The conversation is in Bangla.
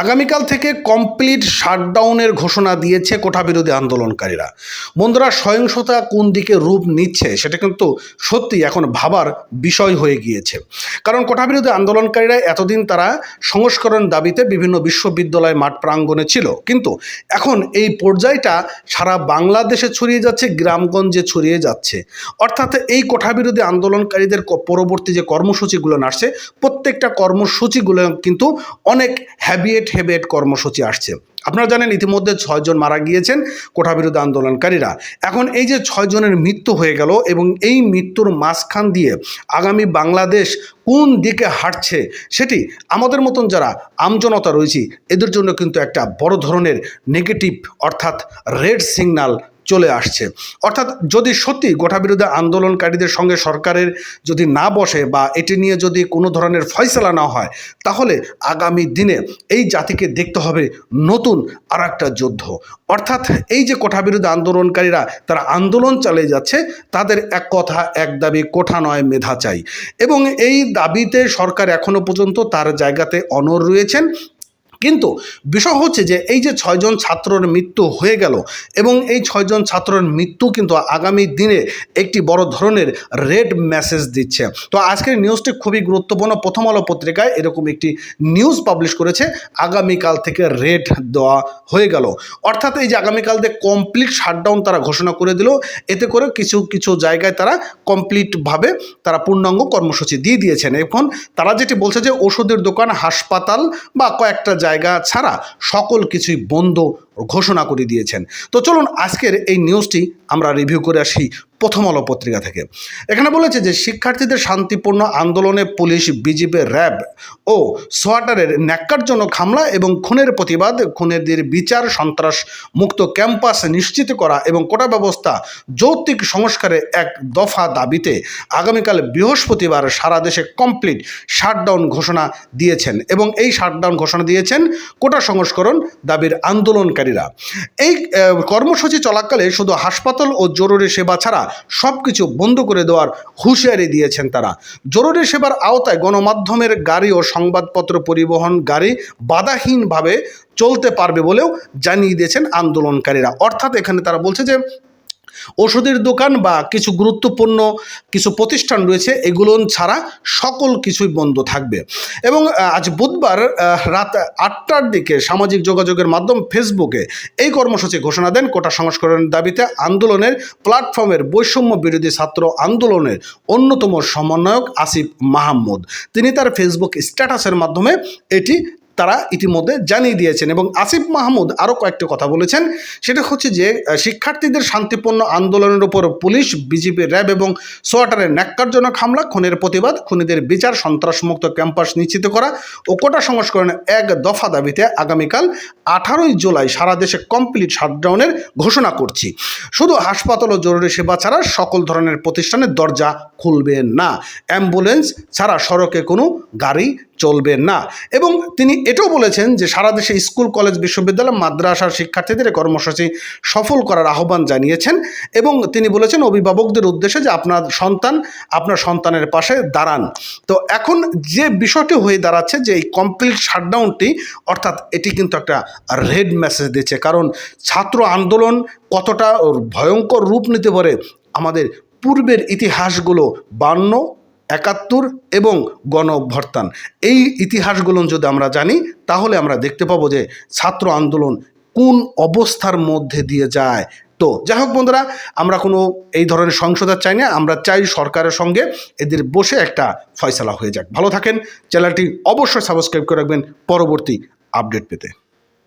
আগামীকাল থেকে কমপ্লিট শাটডাউনের ঘোষণা দিয়েছে কোটা বিরোধী আন্দোলনকারীরা। বন্ধুরা, সহিংসতা কোন দিকে রূপ নিচ্ছে সেটা কিন্তু সত্যি এখন ভাবার বিষয় হয়ে গিয়েছে। কারণ কোটা বিরোধী আন্দোলনকারীরা এতদিন তারা সংস্করণ দাবিতে বিভিন্ন বিশ্ববিদ্যালয় মাঠ প্রাঙ্গণে ছিল, কিন্তু এখন এই পর্যায়টা সারা বাংলাদেশে ছড়িয়ে যাচ্ছে, গ্রামগঞ্জে ছড়িয়ে যাচ্ছে। অর্থাৎ এই কোটা বিরোধী আন্দোলনকারীদের পরবর্তী যে কর্মসূচিগুলো আসছে, প্রত্যেকটা কর্মসূচিগুলো কিন্তু অনেক হ্যাবিয়েট কর্মসূচি আসছে। আপনারা জানেন ইতিমধ্যে 6 জন মারা গিয়েছেন কোটা বিরোধী আন্দোলনকারীরা। এখন এই যে 6 জনের মৃত্যু হয়ে গেল এবং এই মৃত্যুর মাঝখান দিয়ে আগামী বাংলাদেশ কোন দিকে হাঁটছে সেটি আমাদের মতন যারা আমজনতা রয়েছি এদের জন্য কিন্তু একটা বড় ধরনের নেগেটিভ অর্থাৎ রেড সিগন্যাল চলে আসছে। অর্থাৎ যদি সত্যি কোটা বিরোধী আন্দোলনকারীদের সঙ্গে সরকারের যদি না বসে বা এটি নিয়ে যদি কোনো ধরনের ফয়সালা না হয়, তাহলে আগামী দিনে এই জাতিকে দেখতে হবে নতুন আর একটা যুদ্ধ। অর্থাৎ এই যে কোটা বিরোধী আন্দোলনকারীরা তারা আন্দোলন চালিয়ে যাচ্ছে, তাদের এক কথা এক দাবি, কোঠা নয় মেধা চাই, এবং এই দাবিতে সরকার এখনো পর্যন্ত তার জায়গাতে অনড় রয়েছেন। কিন্তু বিষয় হচ্ছে যে এই যে 6 জন ছাত্রের মৃত্যু হয়ে গেল এবং এই 6 জন ছাত্রের মৃত্যু কিন্তু আগামী দিনে একটি বড় ধরনের রেড মেসেজ দিচ্ছে। তো আজকের নিউজটি খুবই গুরুত্বপূর্ণ। প্রথম আলো পত্রিকায় এরকম একটি নিউজ পাবলিশ করেছে, আগামীকাল থেকে রেড দেওয়া হয়ে গেল। অর্থাৎ এই যে আগামীকাল থেকে কমপ্লিট শাটডাউন তারা ঘোষণা করে দিল। এতে করে কিছু কিছু জায়গায় তারা কমপ্লিটভাবে তারা পূর্ণাঙ্গ কর্মসূচি দিয়ে দিয়েছেন। এখন তারা যেটি বলছে যে ওষুধের দোকান, হাসপাতাল বা কয়েকটা জায়গা ছাড়া সকল কিছুই বন্ধ ঘোষণা করে দিয়েছেন। তো চলুন আজকের এই নিউজটি আমরা রিভিউ করে আসি প্রথম আলো পত্রিকা থেকে। এখানে বলেছে যে শিক্ষার্থীদের শান্তিপূর্ণ আন্দোলনে পুলিশ, বিজিবি, র্যাব ও সোয়াটারের ন্যাক্কারজনক হামলা এবং খুনের প্রতিবাদ, খুনিদের বিচার, সন্ত্রাস মুক্ত ক্যাম্পাস নিশ্চিত করা এবং কোটা ব্যবস্থা যৌক্তিক সংস্কারের এক দফা দাবিতে আগামীকাল বৃহস্পতিবার সারা দেশে কমপ্লিট শাটডাউন ঘোষণা দিয়েছেন এবং এই শাটডাউন ঘোষণা দিয়েছেন কোটা সংস্করণ দাবির আন্দোলনকারীরা। এই কর্মসূচি চলাকালে শুধু হাসপাতাল ও জরুরি সেবা ছাড়া সব কিছু বন্ধ করে দেওয়ার হুঁশিয়ারি দিয়েছেন তারা। জরুরি সেবার আওতায় গণমাধ্যমের গাড়ি ও সংবাদপত্র পরিবহন গাড়ি বাধাহীনভাবে চলতে পারবে বলেও জানিয়ে দিয়েছেন আন্দোলনকারীরা। অর্থাৎ এখানে তারা বলছে যে ওষুধের দোকান বা কিছু গুরুত্বপূর্ণ কিছু প্রতিষ্ঠান রয়েছে, এগুলো ছাড়া সকল কিছুই বন্ধ থাকবে। এবং আজ বুধবার রাত 8টার দিকে সামাজিক যোগাযোগের মাধ্যম ফেসবুকে এই কর্মসূচি ঘোষণা দেন কোটা সংস্করণের দাবিতে আন্দোলনের প্ল্যাটফর্মের বৈষম্য বিরোধী ছাত্র আন্দোলনের অন্যতম সমন্বয়ক আসিফ মাহমুদ। তিনি তার ফেসবুক স্ট্যাটাসের মাধ্যমে এটি তারা ইতিমধ্যে জানিয়ে দিয়েছেন। এবং আসিফ মাহমুদ আরও কয়েকটি কথা বলেছেন, সেটা হচ্ছে যে শিক্ষার্থীদের শান্তিপূর্ণ আন্দোলনের উপর পুলিশ, বিজিবি, র্যাব এবং সোয়াটারের ন্যাক্কারজনক হামলা, খুনের প্রতিবাদ, খুনিদের বিচার, সন্ত্রাসমুক্ত ক্যাম্পাস নিশ্চিত করা ও কোটা সংস্করণের এক দফা দাবিতে আগামীকাল 18ই জুলাই সারা দেশে কমপ্লিট শাটডাউনের ঘোষণা করছি। শুধু হাসপাতাল ও জরুরি সেবা ছাড়া সকল ধরনের প্রতিষ্ঠানের দরজা খুলবে না, অ্যাম্বুলেন্স ছাড়া সড়কে কোনো গাড়ি চলবে না। এবং তিনি এটাও বলেছেন যে সারা দেশে স্কুল, কলেজ, বিশ্ববিদ্যালয়, মাদ্রাসার শিক্ষার্থীদের কর্মসূচি সফল করার আহ্বান জানিয়েছেন। এবং তিনি বলেছেন অভিভাবকদের উদ্দেশ্যে যে আপনার সন্তানের পাশে দাঁড়ান। তো এখন যে বিষয়টি হয়ে দাঁড়াচ্ছে যে এই কমপ্লিট শাটডাউনটি অর্থাৎ এটি কিন্তু একটা রেড মেসেজ দিচ্ছে। কারণ ছাত্র আন্দোলন কতটা ভয়ঙ্কর রূপ নিতে পারে আমাদের পূর্বের ইতিহাসগুলো 52, 71 এবং গণ অভ্যুত্থান, এই ইতিহাসগুলো যদি আমরা জানি তাহলে আমরা দেখতে পাবো যে ছাত্র আন্দোলন কোন অবস্থার মধ্যে দিয়ে যায়। তো যাই হোক বন্ধুরা, আমরা কোনো এই ধরনের সংশোধন চাই না, আমরা চাই সরকারের সঙ্গে এদের বসে একটা ফয়সালা হয়ে যাক। ভালো থাকেন, চ্যানেলটি অবশ্যই সাবস্ক্রাইব করে রাখবেন পরবর্তী আপডেট পেতে।